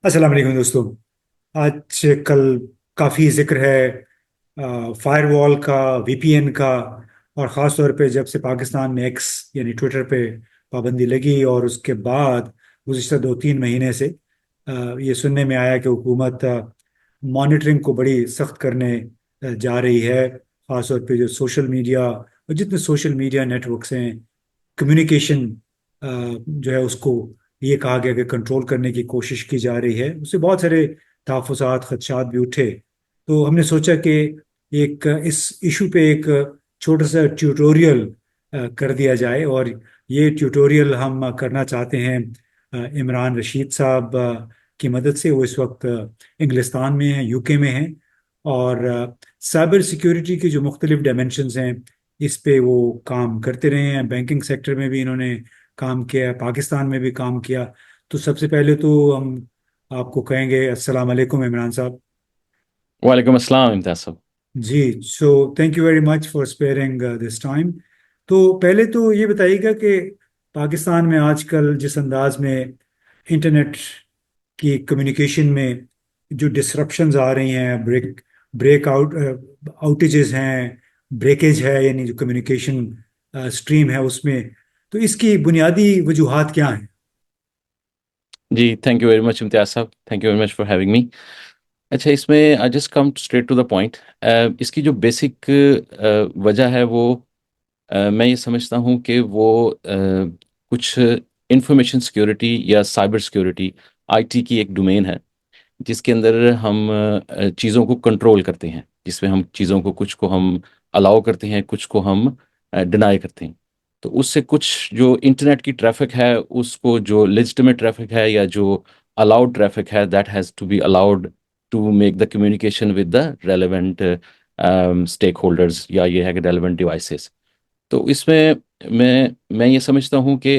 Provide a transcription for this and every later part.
अस्सलाम वालेकुम दोस्तों। आज कल काफ़ी जिक्र है फायरवॉल का, वीपीएन का। और ख़ास तौर पे जब से पाकिस्तान में एक्स यानी ट्विटर पे पाबंदी लगी और उसके बाद गुज़िश्ता 2-3 महीने से ये सुनने में आया कि हुकूमत मॉनिटरिंग को बड़ी सख्त करने जा रही है। ख़ास तौर पे जो सोशल मीडिया और जितने सोशल मीडिया नेटवर्क्स हैं, कम्युनिकेशन जो है उसको ये कहा गया कि कंट्रोल करने की कोशिश की जा रही है। उससे बहुत सारे तहफ़्फ़ुज़ात, खदशात भी उठे। तो हमने सोचा कि एक इस इशू पे एक छोटा सा ट्यूटोरियल कर दिया जाए। और ये ट्यूटोरियल हम करना चाहते हैं इमरान रशीद साहब की मदद से। वो इस वक्त इंग्लिस्तान में हैं, यूके में हैं। और साइबर सिक्योरिटी की जो मुख्तलिफ डायमेंशंस हैं, इस पे वो काम करते रहे हैं। बैंकिंग सेक्टर में भी इन्होंने काम किया, पाकिस्तान में भी काम किया। तो सबसे पहले तो हम आपको कहेंगे अस्सलाम वालेकुम इमरान साहब। वालेकुम अस्सलाम इम्तियाज साहब। जी, so thank you very much for sparing this time. तो पहले तो ये बताइएगा कि पाकिस्तान में आजकल जिस अंदाज में इंटरनेट की कम्युनिकेशन में जो डिसरप्शंस आ रही हैं, ब्रेक आउट आउटेजेस हैं, ब्रेकेज है, यानी जो कम्युनिकेशन स्ट्रीम है उसमें, तो इसकी बुनियादी वजूहात क्या हैं? जी, thank you very much Imtiaz Sahab, thank you very much for having me. अच्छा, इसमें I just come straight to the point. इसकी जो बेसिक वजह है वो मैं ये समझता हूँ कि वो कुछ इंफॉर्मेशन सिक्योरिटी या साइबर सिक्योरिटी आईटी की एक डोमेन है, जिसके अंदर हम चीज़ों को कंट्रोल करते हैं, जिसमें हम चीज़ों को कुछ को हम अलाउ करते हैं, कुछ को हम डिनाई करते हैं। तो उससे कुछ जो इंटरनेट की ट्रैफिक है उसको, जो लेजिटिमेट ट्रैफिक है या जो अलाउड ट्रैफिक है, that has to be allowed to make the communication with the relevant stakeholders, या ये है कि रेलेवेंट डिवाइसेस। तो इसमें मैं ये समझता हूँ कि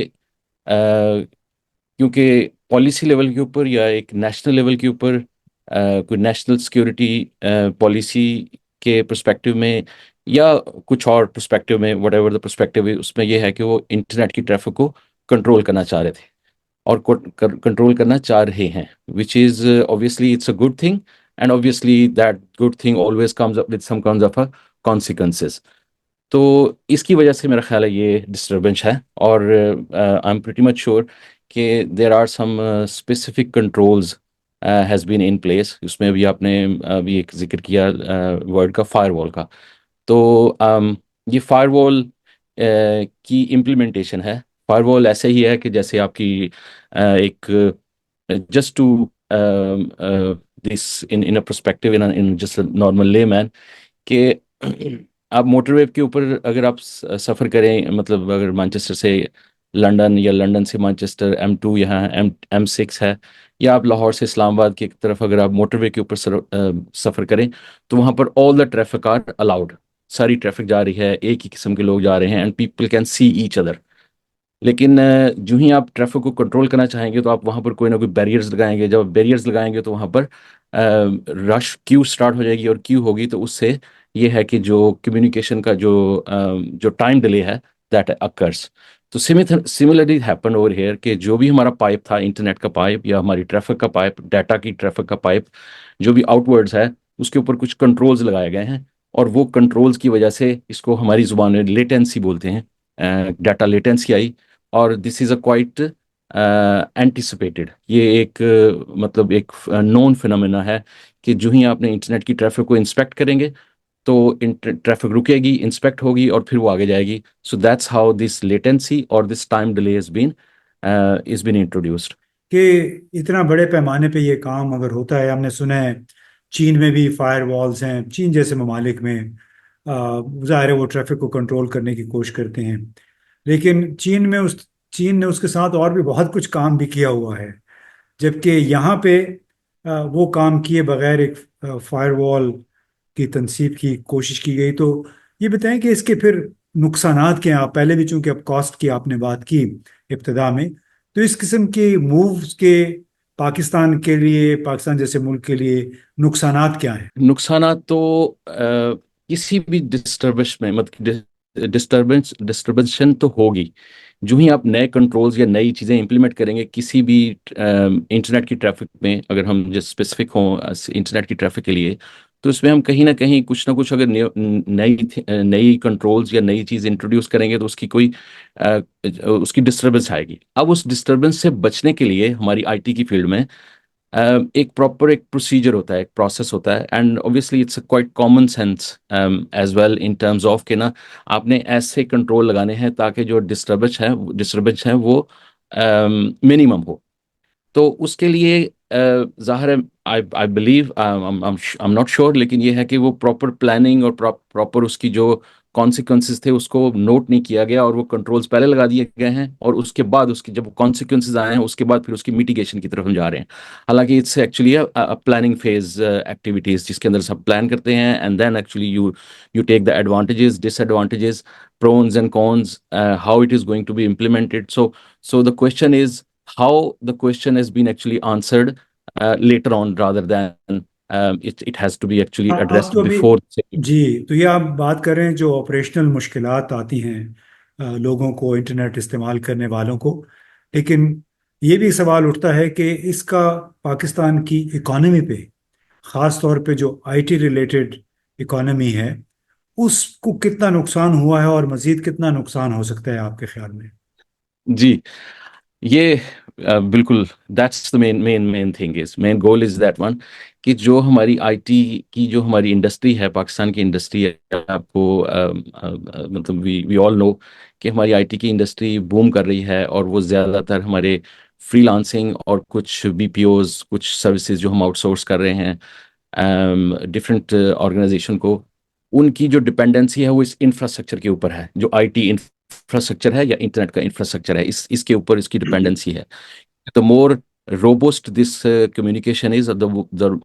क्योंकि पॉलिसी लेवल के ऊपर या एक नेशनल लेवल के ऊपर कोई नेशनल सिक्योरिटी पॉलिसी के पर्सपेक्टिव में या कुछ और पर्सपेक्टिव में, वट एवर द पर्सपेक्टिव है, उसमें यह है कि वो इंटरनेट की ट्रैफिक को कंट्रोल करना चाह रहे थे और कंट्रोल करना चाह रहे हैं, which is obviously it's a good thing. And obviously that good thing always comes up with some kind of a consequences. तो इसकी वजह से मेरा ख्याल है ये डिस्टरबेंस है। और I am pretty much sure कि there are some specific controls has been in place. उसमें भी आपने अभी एक जिक्र किया वर्ड का, फायरवॉल का। तो ये फायरवॉल की इम्प्लीमेंटेशन है। फायरवॉल ऐसे ही है कि जैसे आपकी एक, just to this in in a perspective, in in just normal layman, कि आप मोटरवे के ऊपर अगर आप सफ़र करें, मतलब अगर मैनचेस्टर से लंदन या लंदन से मैनचेस्टर M2 यहाँ M6 है, या आप लाहौर से इस्लामाबाद की तरफ अगर आप मोटरवे के ऊपर सफ़र करें, तो वहाँ पर all the traffic are allowed. सारी ट्रैफिक जा रही है, एक ही किस्म के लोग जा रहे हैं, and people can see each other. लेकिन जो ही आप ट्रैफिक को कंट्रोल करना चाहेंगे तो आप वहाँ पर कोई ना कोई बैरियर्स लगाएंगे। जब बैरियर्स लगाएंगे तो वहाँ पर रश क्यू स्टार्ट हो जाएगी, और क्यू होगी तो उससे ये है कि जो कम्युनिकेशन का जो टाइम डिले है, दैट अकर्स। तो सिमिलरली हैपन ओवर हेयर कि जो भी हमारा पाइप था, इंटरनेट का पाइप या हमारी ट्रैफिक का पाइप, डाटा की ट्रैफिक का पाइप, जो भी आउटवर्ड्स है, उसके ऊपर कुछ कंट्रोल्स लगाए गए हैं। और वो कंट्रोल्स की वजह से इसको हमारी जुबान में लेटेंसी बोलते हैं, डाटा लेटेंसी आई। और this is a quite anticipated, ये एक मतलब एक नोन फिनोमेना है कि जो ही आपने इंटरनेट की ट्रैफिक को इंस्पेक्ट करेंगे तो ट्रैफिक रुकेगी, इंस्पेक्ट होगी और फिर वो आगे जाएगी। So that's how this latency और this time delay is been introduced. कि इतना बड़े पैमाने पे ये काम अगर होता है, हमने सुना है चीन में भी फायर वॉल्स हैं, चीन जैसे ममालिक में। ज़ाहिर है वो ट्रैफिक को कंट्रोल करने की कोशिश करते हैं, लेकिन चीन ने उसके साथ और भी बहुत कुछ काम भी किया हुआ है। जबकि यहाँ पे वो काम किए बगैर एक फायरवॉल की तनसीब की कोशिश की गई। तो ये बताएं कि इसके फिर नुकसानात क्या हैं। आप पहले भी चूंकि अब कॉस्ट की आपने बात की इब्तिदा में, तो इस किस्म के मूव्स के पाकिस्तान के लिए, पाकिस्तान जैसे मुल्क के लिए नुकसानात क्या हैं? नुकसानात तो किसी भी डिस्टर्बेंस में, मतलब डिस्टर्बेंशन तो होगी। जो ही आप नए कंट्रोल्स या नई चीज़ें इंप्लीमेंट करेंगे किसी भी इंटरनेट की ट्रैफिक में, अगर हम जो स्पेसिफिक हों इंटरनेट की ट्रैफिक के लिए, तो इसमें हम कहीं ना कुछ अगर नई कंट्रोल्स या नई चीज़ इंट्रोड्यूस करेंगे तो उसकी कोई उसकी डिस्टर्बेंस आएगी। अब उस डिस्टर्बेंस से बचने के लिए हमारी आईटी की फील्ड में एक प्रॉपर एक प्रोसीजर होता है, एक प्रोसेस होता है, and obviously it's quite common sense as well in terms of के ना आपने ऐसे कंट्रोल लगाने हैं ताकि जो डिस्टर्बेंस है वो मिनिमम हो। तो उसके लिए ज़ाहिर है, I believe, I am not sure, लेकिन ये है कि वो प्रॉपर प्लानिंग और प्रॉपर उसकी जो कॉन्सिक्वेंसेस थे उसको नोट नहीं किया गया, और वो कंट्रोल्स पहले लगा दिए गए हैं, और उसके बाद उसकी जब कॉन्सिक्वेंसेस आए हैं उसके बाद फिर उसकी मिटिगेशन की तरफ हम जा रहे हैं। हालांकि it's actually planning phase activities जिसके अंदर सब प्लान करते हैं, and then actually you take the advantages, disadvantages, pros and cons, how it is going to be implemented. So the question is how the question has been actually answered later on, rather than it has to be actually आप addressed तो अभी, before. जी, तो ये आप बात कर रहे हैं जो ऑपरेशनल मुश्किलात आती हैं लोगों को, इंटरनेट इस्तेमाल करने वालों को। लेकिन ये भी सवाल उठता है कि इसका पाकिस्तान की इकॉनमी पे, ख़ास तौर पे जो आईटी रिलेटेड इकॉनमी है, उसको कितना नुकसान हुआ है और मज़ीद कितना नुकसान हो सकता है आपके ख्याल में? जी, ये बिल्कुल, that's the main thing, is main goal is that one, कि जो हमारी आईटी की जो हमारी इंडस्ट्री है, पाकिस्तान की इंडस्ट्री है, आपको मतलब वी ऑल नो कि हमारी आईटी की इंडस्ट्री बूम कर रही है, और वो ज़्यादातर हमारे फ्रीलांसिंग और कुछ बीपीओज, कुछ सर्विसेज जो हम आउटसोर्स कर रहे हैं डिफरेंट ऑर्गेनाइजेशन को, उनकी जो डिपेंडेंसी है वो इस इंफ्रास्ट्रक्चर के ऊपर है, जो आईटी इंफ्रास्ट्रक्चर है या इंटरनेट का इंफ्रास्ट्रक्चर है, इसके ऊपर इसकी डिपेंडेंसी है। The more robust this communication is, or the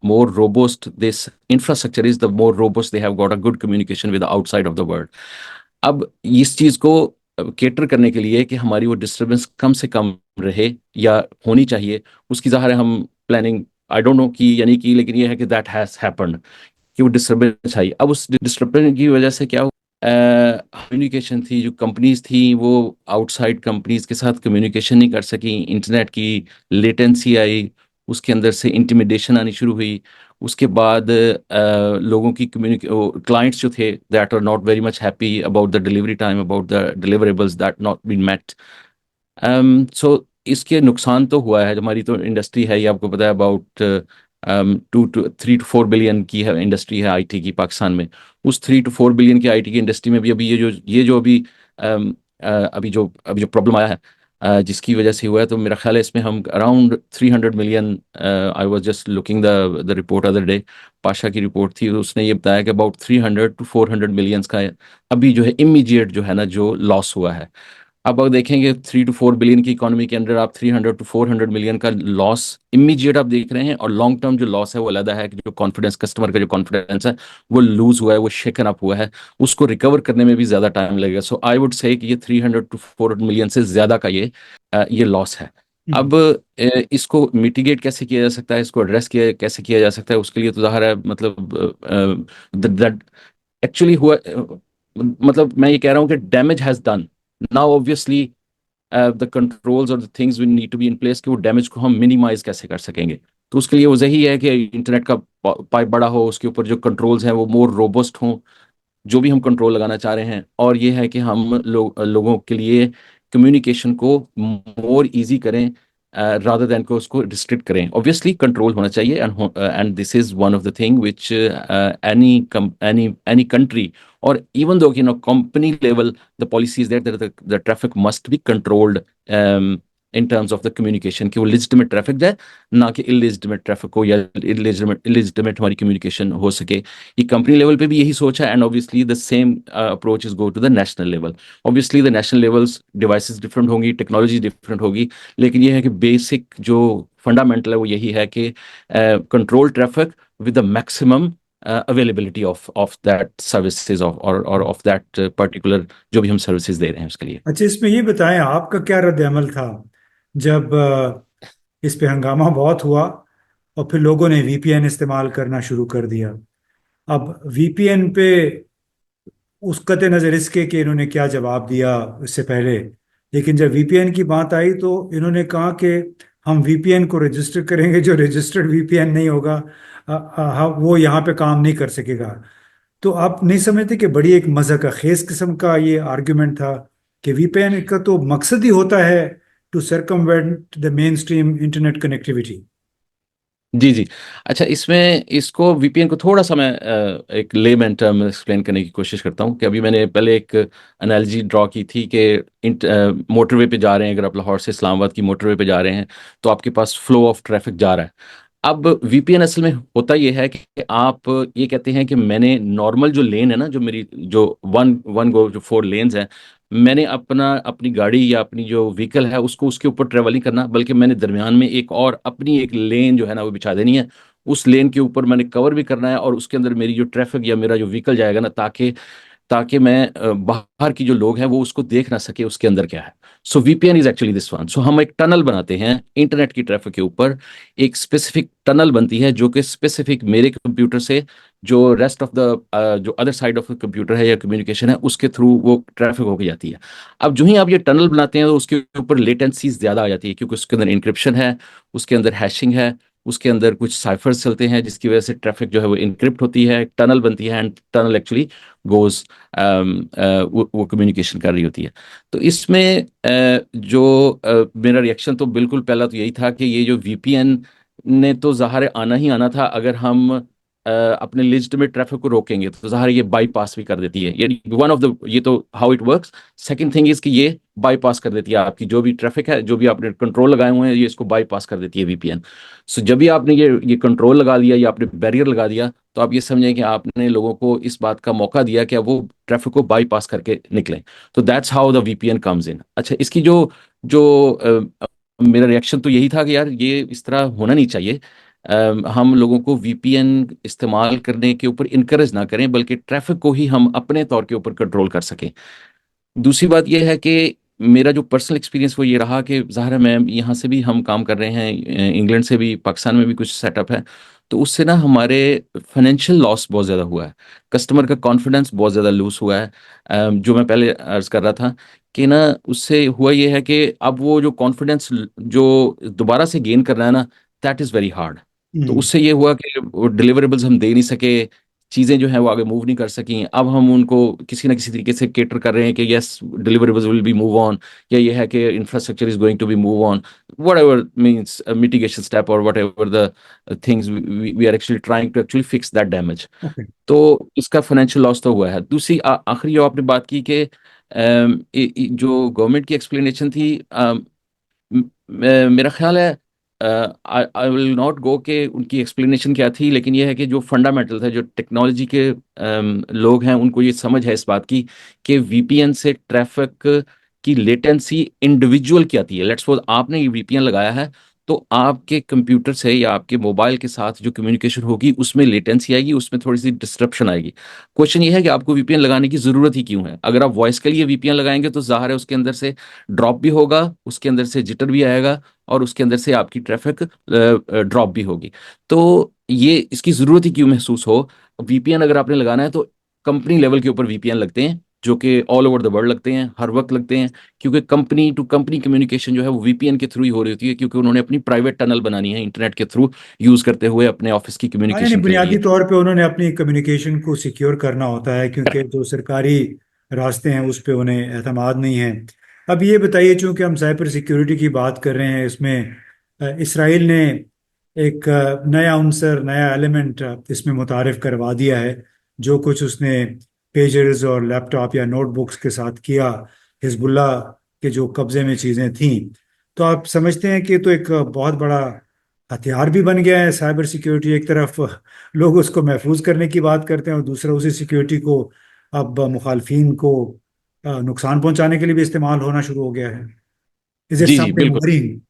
more robust this infrastructure is, the more robust they have got a good communication with the outside of the world. अब इस चीज को केटर करने के लिए कि हमारी वो डिस्टरबेंस कम से कम रहे या होनी चाहिए, उसकी ज़ाहिर है हम प्लानिंग, आई डोंट नो की यानी कि, लेकिन ये है कि दैट हैज हैपेंड, कि वो डिस्टर्बेंस आई। अब उस डिस्टर्बेंस की वजह से क्या कम्युनिकेशन थी, जो कंपनीज थी वो आउटसाइड कंपनीज के साथ कम्युनिकेशन नहीं कर सकी, इंटरनेट की लेटेंसी आई, उसके अंदर से इंटिमिडेशन आनी शुरू हुई। उसके बाद लोगों की क्लाइंट्स जो थे that are not very much happy about the delivery time, about the deliverables that not been met. So इसके नुकसान तो हुआ है। हमारी तो इंडस्ट्री है, ये आपको पता है, अबाउट 3 to 4 बिलियन की है इंडस्ट्री है आईटी की पाकिस्तान में। उस 3 to 4 बिलियन की आईटी की इंडस्ट्री में भी अभी ये जो अभी जो प्रॉब्लम आया है, जिसकी वजह से हुआ है, तो मेरा ख्याल है इसमें हम around 300 million, I was just looking the report other day, Pasha की रिपोर्ट थी, तो उसने ये बताया कि अबाउट 300 to 400 मिलियंस का अभी जो है इमीडिएट जो है ना जो लॉस हुआ है। अब अगर देखेंगे 3 to 4 बिलियन की इकोनॉमी के अंदर आप 300 to 400 मिलियन का लॉस इमीडिएट आप देख रहे हैं, और लॉन्ग टर्म जो लॉस है वो अलग है, कि जो कॉन्फिडेंस, कस्टमर का जो कॉन्फिडेंस है वो लूज हुआ है, वो शेकन अप हुआ है, उसको रिकवर करने में भी ज्यादा टाइम लगेगा। सो आई वुड से कि ये 300 to 400 मिलियन से ज्यादा का ये लॉस है। हम्म। अब इसको मिटिगेट कैसे किया जा सकता है, इसको एड्रेस किया कैसे किया जा सकता है, उसके लिए तो ज़ाहिर है मतलब एक्चुअली हुआ, मतलब मैं ये कह रहा हूँ कि damage has done. Now obviously the controls और the things will need to be in place, कि वो डैमेज को हम मिनिमाइज कैसे कर सकेंगे। तो उसके लिए वो यही है कि इंटरनेट का पाइप बड़ा हो, उसके ऊपर जो कंट्रोल्स हैं वो मोर रोबस्ट हों, जो भी हम कंट्रोल लगाना चाह रहे हैं, और ये है कि हम लोगों के लिए कम्युनिकेशन को मोर इजी करें, रादर देन को उसको रिस्ट्रिक्ट करें। ऑब्वियसली कंट्रोल होना चाहिए, and this is one of the thing which any country, or even though company level, the policy is there that the traffic must be controlled in terms of the communication, कि वो legitimate traffic जाए, ना कि illegitimate traffic हो, या illegitimate हमारी communication हो सके। ये कंपनी लेवल पे भी यही सोच है, and obviously the same approach is go to the national level. Obviously the national levels devices different होंगी, टेक्नोलॉजी डिफरेंट होगी, लेकिन ये है कि बेसिक जो फंडामेंटल है वो यही है कि control traffic with the maximum availability of that services, और ऑफ दैट पर्टिकुलर जो भी हम सर्विसेज दे रहे हैं उसके लिए। अच्छा, इसमें ये बताएं आपका क्या रद्द अमल था जब इस पे हंगामा बहुत हुआ और फिर लोगों ने वीपीएन इस्तेमाल करना शुरू कर दिया। अब वीपीएन पे उस कते नज़र इसके कि इन्होंने क्या जवाब दिया इससे पहले। लेकिन जब वीपीएन की बात आई तो इन्होंने कहा कि हम वीपीएन को रजिस्टर करेंगे, जो रजिस्टर्ड वीपीएन नहीं होगा वो यहाँ पे काम नहीं कर सकेगा। तो आप नहीं समझते कि बड़ी एक मज़ाक खेज किस्म का ये आर्ग्यूमेंट था कि वीपीएन का तो मकसद ही होता है to circumvent the main stream internet connectivity. जी जी। अच्छा, इसमें इसको वीपीएन को थोड़ा सा मैं एक लेमैन टर्म में एक्सप्लेन करने की कोशिश करता हूँ कि अभी मैंने पहले एक एनालॉजी ड्रॉ की थी कि मोटरवे पे जा रहे हैं, अगर आप लाहौर से इस्लामाबाद की मोटरवे पे जा रहे हैं तो आपके पास फ्लो ऑफ ट्रैफिक जा रहा है। अब वीपीएन असल में होता यह है कि आप ये कहते हैं कि मैंने नॉर्मल जो लेन है ना, जो मेरी जो वन वन गो जो 4 लेन्स हैं, मैंने अपनी गाड़ी या अपनी जो व्हीकल है उसको उसके ऊपर ट्रेवल नहीं करना, बल्कि मैंने दरमियान में एक और अपनी एक लेन जो है ना वो बिछा देनी है। उस लेन के ऊपर मैंने कवर भी करना है और उसके अंदर मेरी जो ट्रैफिक या मेरा जो व्हीकल जाएगा ना, ताकि ताकि मैं बाहर की जो लोग हैं वो उसको देख ना सके उसके अंदर क्या है। So VPN is actually this one. So हम एक टनल बनाते हैं इंटरनेट की ट्रैफिक के ऊपर। एक स्पेसिफिक टनल बनती है जो कि स्पेसिफिक मेरे कंप्यूटर से जो रेस्ट ऑफ द जो other side of the computer है या कम्युनिकेशन है उसके थ्रू वो ट्रैफिक होकर जाती है। अब जो ही आप ये टनल बनाते हैं तो उसके ऊपर लेटेंसीज ज़्यादा आ जाती है, क्योंकि उसके अंदर इंक्रिप्शन है, उसके अंदर हैशिंग है, उसके अंदर कुछ साइफर्स चलते हैं जिसकी वजह से ट्रैफिक जो है वो इनक्रिप्ट होती है, टनल बनती है, एंड टनल एक्चुअली गोज वो कम्युनिकेशन कर रही होती है। तो इसमें मेरा रिएक्शन तो बिल्कुल पहला तो यही था कि ये जो वीपीएन ने तो ज़ाहिर है आना ही आना था। अगर हम अपने लेजिटिमेट ट्रैफिक को रोकेंगे तो ज़ाहिर है ये बाईपास भी कर देती है। ये वन ऑफ द, ये तो how it works. Second thing is कि ये बाईपास कर देती है आपकी जो भी ट्रैफिक है, जो भी आपने कंट्रोल लगाए हुए हैं, ये इसको बाईपास कर देती है वीपीएन। सो जब भी आपने ये कंट्रोल लगा दिया या आपने बैरियर लगा दिया, तो आप ये समझें कि आपने लोगों को इस बात का मौका दिया कि अब वो ट्रैफिक को बाईपास करके निकलें। तो that's how the VPN comes in. अच्छा, इसकी जो जो मेरा रिएक्शन तो यही था कि यार ये इस तरह होना नहीं चाहिए। हम लोगों को वीपीएन इस्तेमाल करने के ऊपर इनकरेज ना करें, बल्कि ट्रैफिक को ही हम अपने तौर के ऊपर कंट्रोल कर सकें। दूसरी बात यह है कि मेरा जो पर्सनल एक्सपीरियंस वो ये रहा कि ज़ाहिर है मैं यहाँ से भी हम काम कर रहे हैं, इंग्लैंड से भी, पाकिस्तान में भी कुछ सेटअप है। तो उससे ना हमारे फाइनेंशियल लॉस बहुत ज़्यादा हुआ है, कस्टमर का कॉन्फिडेंस बहुत ज़्यादा लूज हुआ है। जो मैं पहले अर्ज कर रहा था कि ना, उससे हुआ ये है कि अब वो जो कॉन्फिडेंस जो दोबारा से गेन करना है ना, दैट इज़ वेरी हार्ड। तो हम्म। उससे ये हुआ कि डिलीवरेबल्स हम दे नहीं सके, चीज़ें जो हैं वो आगे मूव नहीं कर सकी। अब हम उनको किसी ना किसी तरीके से केटर कर रहे हैं कि yes, deliverables will be move on, या ये है कि infrastructure is going to be move on, whatever means mitigation step और whatever the things we are actually trying to actually fix that damage. Okay. तो इसका financial loss तो हुआ है। दूसरी आखिरी जो आपने बात की कि जो गवर्नमेंट की एक्सप्लेनेशन थी, मेरा ख्याल है आई विल नॉट गो के उनकी एक्सप्लेनेशन क्या थी, लेकिन ये है कि जो फंडामेंटल है, जो टेक्नोलॉजी के लोग हैं, उनको ये समझ है इस बात की कि वीपीएन से ट्रैफिक की लेटेंसी इंडिविजुअल की आती है। लेट्स सपोज आपने ये वीपीएन लगाया है, तो आपके कंप्यूटर से या आपके मोबाइल के साथ जो कम्युनिकेशन होगी उसमें लेटेंसी आएगी, उसमें थोड़ी सी डिस्ट्रप्शन आएगी। क्वेश्चन ये है कि आपको वीपीएन लगाने की जरूरत ही क्यों है? अगर आप वॉइस के लिए वीपीएन लगाएंगे तो जाहिर है उसके अंदर से ड्रॉप भी होगा, उसके अंदर से जिटर भी आएगा, और उसके अंदर से आपकी ट्रैफिक ड्रॉप भी होगी। तो ये इसकी जरूरत ही क्यों महसूस हो? वीपीएन अगर आपने लगाना है तो कंपनी लेवल के ऊपर वीपीएन लगते हैं, जो कि ऑल ओवर द वर्ल्ड लगते हैं, हर वक्त लगते हैं, क्योंकि कंपनी टू कंपनी कम्युनिकेशन जो है वो वीपीएन के थ्रू ही हो रही होती है, क्योंकि उन्होंने अपनी प्राइवेट टनल बनानी है इंटरनेट के थ्रू यूज करते हुए अपने ऑफिस की हाँ, यानी कम्युनिकेशन के बुनियादी लिए। तौर पे उन्होंने अपनी कम्युनिकेशन को सिक्योर करना होता है, क्योंकि जो सरकारी रास्ते हैं उस पे उन्हें एतमाद नहीं है। अब ये बताइए, चूंकि हम साइबर सिक्योरिटी की बात कर रहे हैं, इसमें इसराइल ने एक नया उनसर, नया एलिमेंट इसमें मुतारिफ करवा दिया है। जो कुछ उसने पेजर्स और लैपटॉप या नोटबुक्स के साथ किया, हिजबुल्लाह के जो कब्जे में चीज़ें थीं, तो आप समझते हैं कि ये तो एक बहुत बड़ा हथियार भी बन गया है साइबर सिक्योरिटी। एक तरफ लोग उसको महफूज करने की बात करते हैं और दूसरा उसी सिक्योरिटी को अब मुखालफिन को नुकसान पहुंचाने के लिए भी इस्तेमाल होना शुरू हो गया है। इज इट जी जी समथिंग बिल्कुल। Worrying?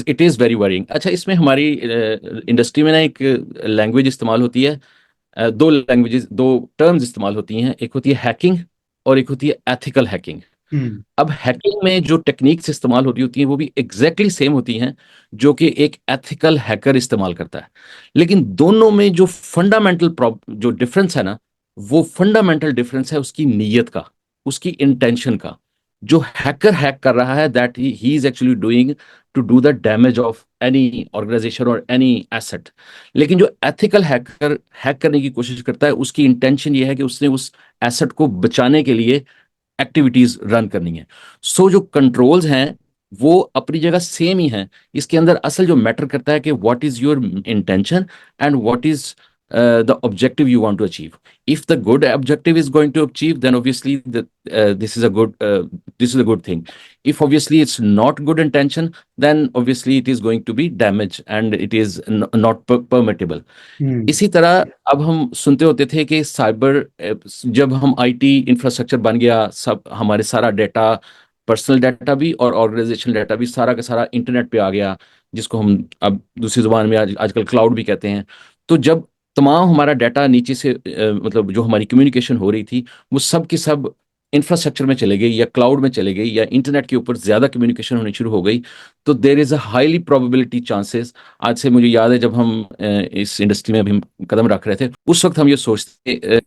It is very worrying. अच्छा, इसमें हमारी इंडस्ट्री में ना एक लैंग्वेज इस्तेमाल होती है, दो लैंग्वेजेस, दो टर्म्स इस्तेमाल होती हैं। एक होती है हैकिंग और एक होती है एथिकल हैकिंग। हम्म। अब हैकिंग में जो टेक्निक्स इस्तेमाल होती हैं वो भी एग्जैक्टली सेम होती हैं जो कि एक एथिकल हैकर इस्तेमाल करता है। लेकिन दोनों में जो फंडामेंटल जो डिफरेंस है ना, वो फंडामेंटल डिफरेंस है उसकी नीयत का, उसकी इंटेंशन का। जो हैकर हैक कर रहा है, दैट ही is actually doing to do the damage of any organisation और एनी एसेट। लेकिन जो एथिकल हैकर हैक करने की कोशिश करता है, उसकी इंटेंशन ये है कि उसने उस एसेट को बचाने के लिए एक्टिविटीज रन करनी है। सो जो कंट्रोल्स हैं वो अपनी जगह सेम ही हैं। इसके अंदर असल जो मैटर करता है कि what is your intention and what is the objective you want to achieve. If the good objective is going to achieve, then obviously this is a good thing. If obviously it's not good intention, then obviously it is going to be damage and it is not permittable. हम्म। इसी तरह अब हम सुनते होते थे कि cyber, जब हम आईटी इंफ्रास्ट्रक्चर बन गया, सब हमारे सारा डाटा, पर्सनल डाटा भी और ऑर्गेनाइजेशनल डाटा भी सारा का सारा इंटरनेट पे आ गया, जिसको हम अब दूसरी जुबान में आजकल क्लाउड भी कहते हैं। तो जब तमाम हमारा डाटा नीचे से मतलब जो हमारी कम्युनिकेशन हो रही थी, वो सब की सब इंफ्रास्ट्रक्चर में चले गई या क्लाउड में चले गई या इंटरनेट के ऊपर ज्यादा कम्युनिकेशन होनी शुरू हो गई, तो there is a highly probability chances. आज से मुझे याद है जब हम इस इंडस्ट्री में अभी हम कदम रख रहे थे, उस वक्त हम ये सोचते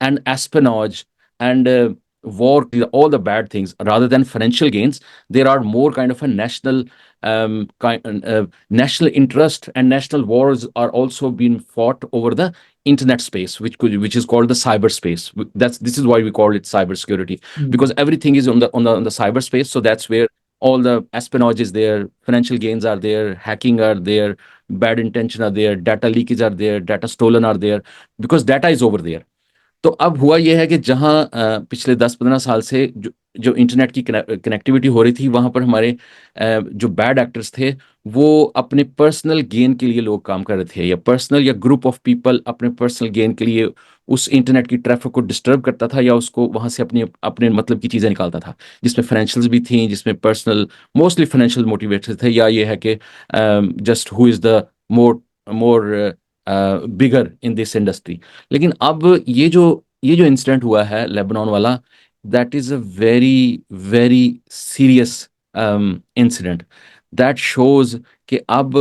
and espionage and war, all the bad things, rather than financial gains, there are more kind of a national interest, and national wars are also being fought over the internet space, which is called the cyberspace. This is why we call it cybersecurity, hmm. because everything is on the cyberspace. So that's where all the espionage is there, financial gains are there, hacking are there, bad intention are there, data leakage are there, data stolen are there, because data is over there. तो अब हुआ यह है कि जहां पिछले 10-15 साल से जो इंटरनेट की कनेक्टिविटी हो रही थी, वहां पर हमारे जो बैड एक्टर्स थे, वो अपने पर्सनल गेन के लिए लोग काम कर रहे थे, या पर्सनल या ग्रुप ऑफ पीपल अपने पर्सनल गेन के लिए उस इंटरनेट की ट्रैफिक को डिस्टर्ब करता था, या उसको वहां से अपने अपने मतलब की चीजें निकालता था, जिसमें फाइनेंशियल्स भी थी, जिसमें पर्सनल मोस्टली फाइनेंशियल मोटिवेटेड थे, या ये है कि just who is the more more bigger in this industry. लेकिन अब ये जो इंसिडेंट हुआ है लेबनान वाला, that is a very very serious incident, that shows कि अब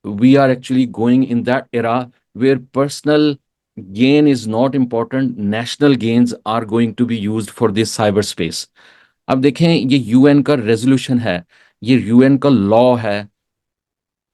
we are actually going in that era where personal gain is not important, national gains are going to be used for this cyberspace. अब देखें, ये UN का resolution है, ये UN का law है,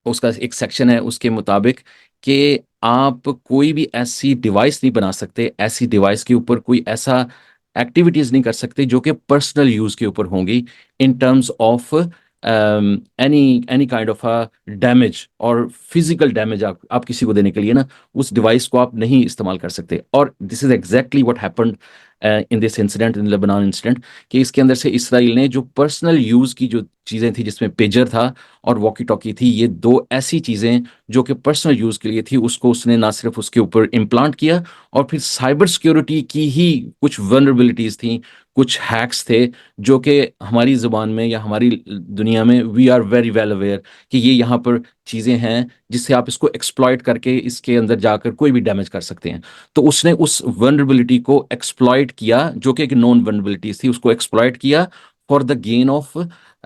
उसका एक सेक्शन है उसके मुताबिक कि आप कोई भी ऐसी डिवाइस नहीं बना सकते, ऐसी डिवाइस के ऊपर कोई ऐसा एक्टिविटीज नहीं कर सकते जो कि पर्सनल यूज के ऊपर होंगी, इन terms of any any kind of a damage और फिजिकल डैमेज आप किसी को देने के लिए ना, उस डिवाइस को आप नहीं इस्तेमाल कर सकते। और this is exactly what happened in this incident, in Lebanon incident, कि इसके अंदर से इसराइल ने जो पर्सनल यूज की जो चीजें थी, जिसमें पेजर था और वॉकी टॉकी थी, ये दो ऐसी चीजें जो कि पर्सनल यूज के लिए थी, उसको उसने ना सिर्फ उसके ऊपर इम्प्लांट किया, और फिर साइबर सिक्योरिटी की ही कुछ वनरेबिलिटीज थी, कुछ हैक्स थे, जो कि हमारी जुबान में या हमारी दुनिया में we are very well aware कि ये यहाँ पर चीजें हैं जिससे आप इसको एक्सप्लॉइट करके इसके अंदर जाकर कोई भी डैमेज कर सकते हैं। तो उसने उस वनरेबिलिटी को एक्सप्लॉइट किया, जो कि एक नॉन वनरेबिलिटी थी, उसको एक्सप्लॉइट किया for the gain of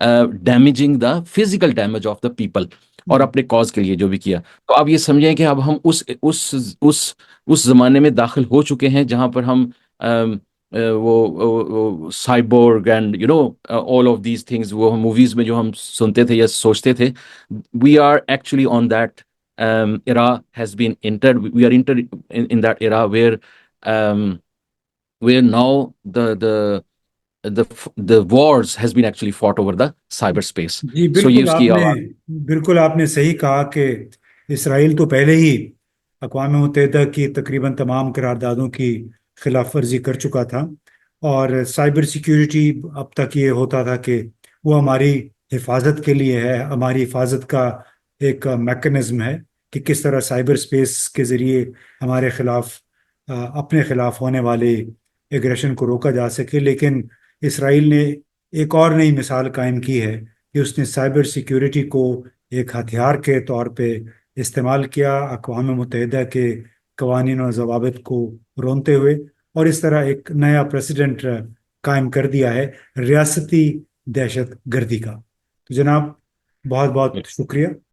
damaging the physical damage of the people, और अपने कॉज के लिए जो भी किया। तो आप ये समझें कि अब हम उस जमाने में दाखिल हो चुके हैं जहां पर हम वो cyborg and all of these things, वो हम मूवीज में जो हम सुनते थे या सोचते थे, we are actually on that era has been entered, we are entered in that era um, where now the wars has been actually fought over the cyberspace. जी So ये बिल्कुल उसकी आपने आवाज। बिल्कुल आपने सही कहा कि इसराइल तो पहले ही अक़वाम मुत्तहिदा की तकरीबन तमाम करारदादों की खिलाफ वर्जी कर चुका था। और साइबर सिक्योरिटी अब तक ये होता था कि वो हमारी हिफाजत के लिए है, हमारी हिफाजत का एक मैकेनिज्म है कि किस तरह साइबर स्पेस के ज़रिए हमारे खिलाफ अपने खिलाफ होने वाले एग्रेशन को रोका जा सके। लेकिन इसराइल ने एक और नई मिसाल कायम की है कि उसने साइबर सिक्योरिटी को एक हथियार के तौर पे इस्तेमाल किया, अक़वाम मुत्तहिदा के कवानीन और ज़वाबित को रोनते हुए, और इस तरह एक नया प्रेसिडेंट कायम कर दिया है रियासती दहशत गर्दी का। तो जनाब, बहुत बहुत शुक्रिया।